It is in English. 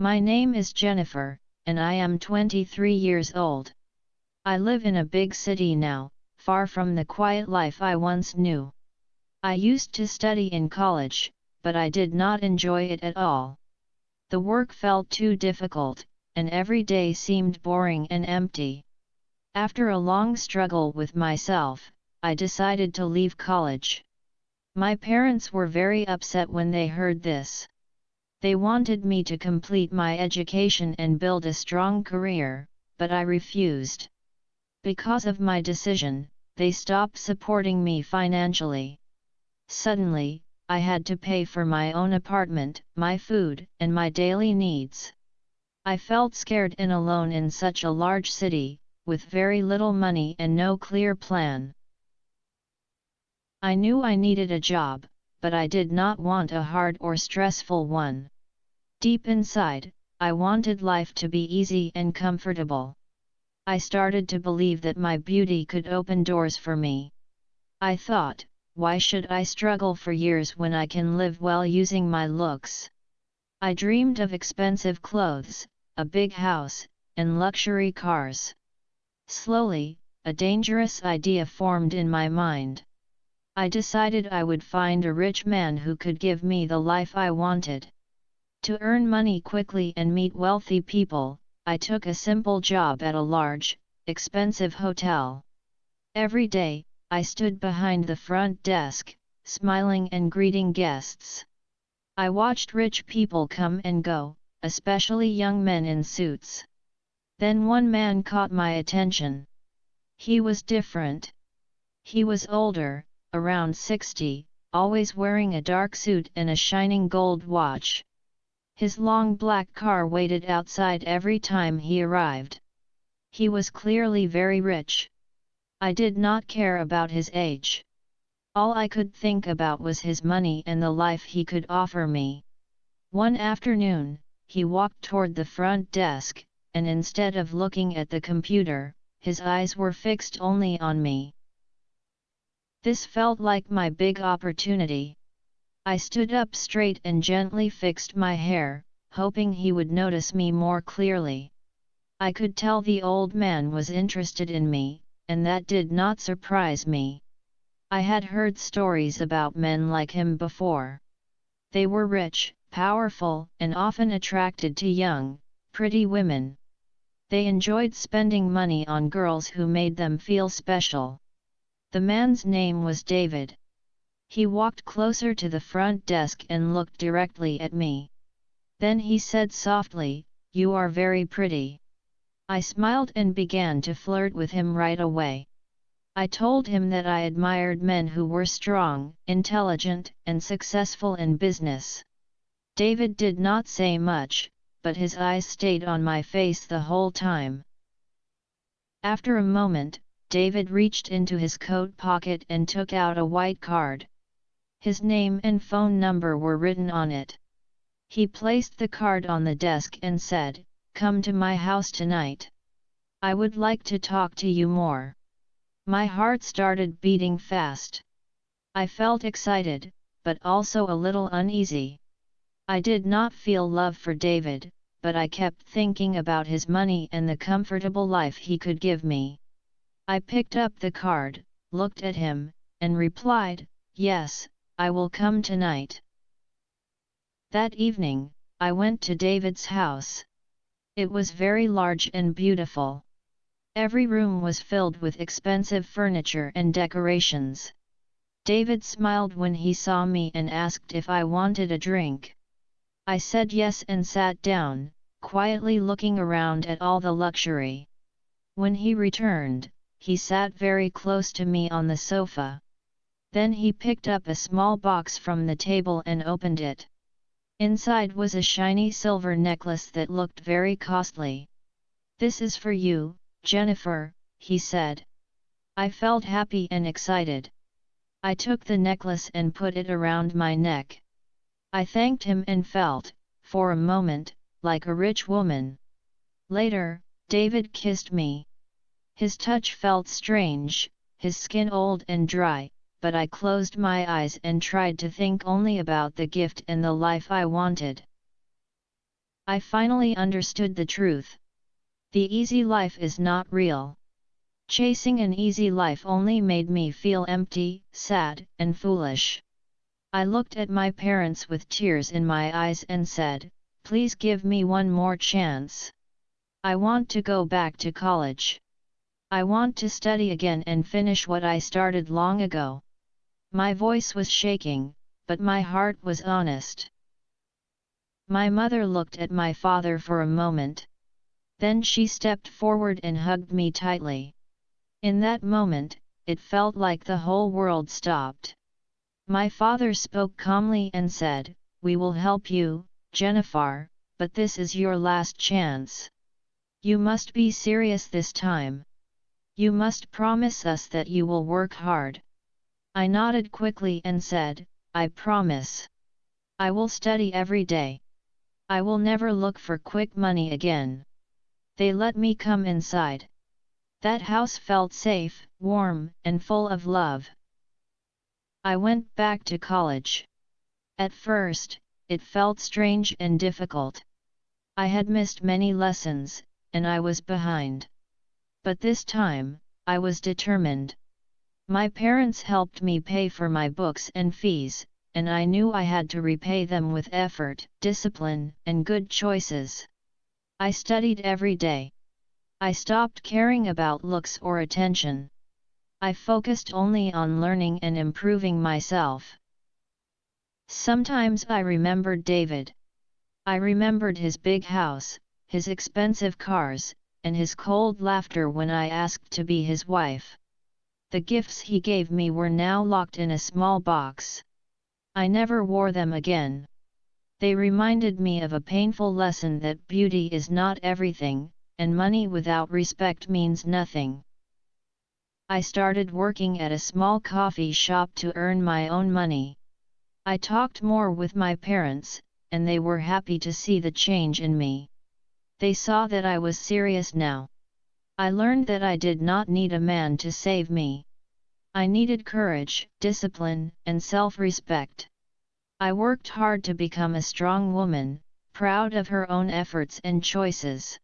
My name is Jennifer, and I am 23 years old. I live in a big city now, far from the quiet life I once knew. I used to study in college, but I did not enjoy it at all. The work felt too difficult, and every day seemed boring and empty. After a long struggle with myself, I decided to leave college. My parents were very upset when they heard this. They wanted me to complete my education and build a strong career, but I refused. Because of my decision, they stopped supporting me financially. Suddenly, I had to pay for my own apartment, my food, and my daily needs. I felt scared and alone in such a large city, with very little money and no clear plan. I knew I needed a job, but I did not want a hard or stressful one. Deep inside, I wanted life to be easy and comfortable. I started to believe that my beauty could open doors for me. I thought, why should I struggle for years when I can live well using my looks? I dreamed of expensive clothes, a big house, and luxury cars. Slowly, a dangerous idea formed in my mind. I decided I would find a rich man who could give me the life I wanted. To earn money quickly and meet wealthy people, I took a simple job at a large, expensive hotel. Every day, I stood behind the front desk, smiling and greeting guests. I watched rich people come and go, especially young men in suits. Then one man caught my attention. He was different. He was older, around 60, always wearing a dark suit and a shining gold watch. His long black car waited outside every time he arrived. He was clearly very rich. I did not care about his age. All I could think about was his money and the life he could offer me. One afternoon, he walked toward the front desk, and instead of looking at the computer, his eyes were fixed only on me. This felt like my big opportunity. I stood up straight and gently fixed my hair, hoping he would notice me more clearly. I could tell the old man was interested in me, and that did not surprise me. I had heard stories about men like him before. They were rich, powerful, and often attracted to young, pretty women. They enjoyed spending money on girls who made them feel special. The man's name was David. He walked closer to the front desk and looked directly at me. Then he said softly, "You are very pretty." I smiled and began to flirt with him right away. I told him that I admired men who were strong, intelligent, and successful in business. David did not say much, but his eyes stayed on my face the whole time. After a moment, David reached into his coat pocket and took out a white card. His name and phone number were written on it. He placed the card on the desk and said, "Come to my house tonight. I would like to talk to you more." My heart started beating fast. I felt excited, but also a little uneasy. I did not feel love for David, but I kept thinking about his money and the comfortable life he could give me. I picked up the card, looked at him, and replied, "Yes, I will come tonight." That evening, I went to David's house. It was very large and beautiful. Every room was filled with expensive furniture and decorations. David smiled when he saw me and asked if I wanted a drink. I said yes and sat down, quietly looking around at all the luxury. When he returned, he sat very close to me on the sofa. Then he picked up a small box from the table and opened it. Inside was a shiny silver necklace that looked very costly. "This is for you, Jennifer," he said. I felt happy and excited. I took the necklace and put it around my neck. I thanked him and felt, for a moment, like a rich woman. Later, David kissed me. His touch felt strange, his skin old and dry, but I closed my eyes and tried to think only about the gift and the life I wanted. I finally understood the truth. The easy life is not real. Chasing an easy life only made me feel empty, sad, and foolish. I looked at my parents with tears in my eyes and said, "Please give me one more chance. I want to go back to college. I want to study again and finish what I started long ago." My voice was shaking, but my heart was honest. My mother looked at my father for a moment. Then she stepped forward and hugged me tightly. In that moment, it felt like the whole world stopped. My father spoke calmly and said, "We will help you, Jennifer, but this is your last chance. You must be serious this time. You must promise us that you will work hard." I nodded quickly and said, "I promise. I will study every day. I will never look for quick money again." They let me come inside. That house felt safe, warm, and full of love. I went back to college. At first, it felt strange and difficult. I had missed many lessons, and I was behind. But this time, I was determined. My parents helped me pay for my books and fees, and I knew I had to repay them with effort, discipline, and good choices. I studied every day. I stopped caring about looks or attention. I focused only on learning and improving myself. Sometimes I remembered David. I remembered his big house, his expensive cars, and his cold laughter when I asked to be his wife. The gifts he gave me were now locked in a small box. I never wore them again. They reminded me of a painful lesson that beauty is not everything, and money without respect means nothing. I started working at a small coffee shop to earn my own money. I talked more with my parents, and they were happy to see the change in me. They saw that I was serious now. I learned that I did not need a man to save me. I needed courage, discipline, and self-respect. I worked hard to become a strong woman, proud of her own efforts and choices.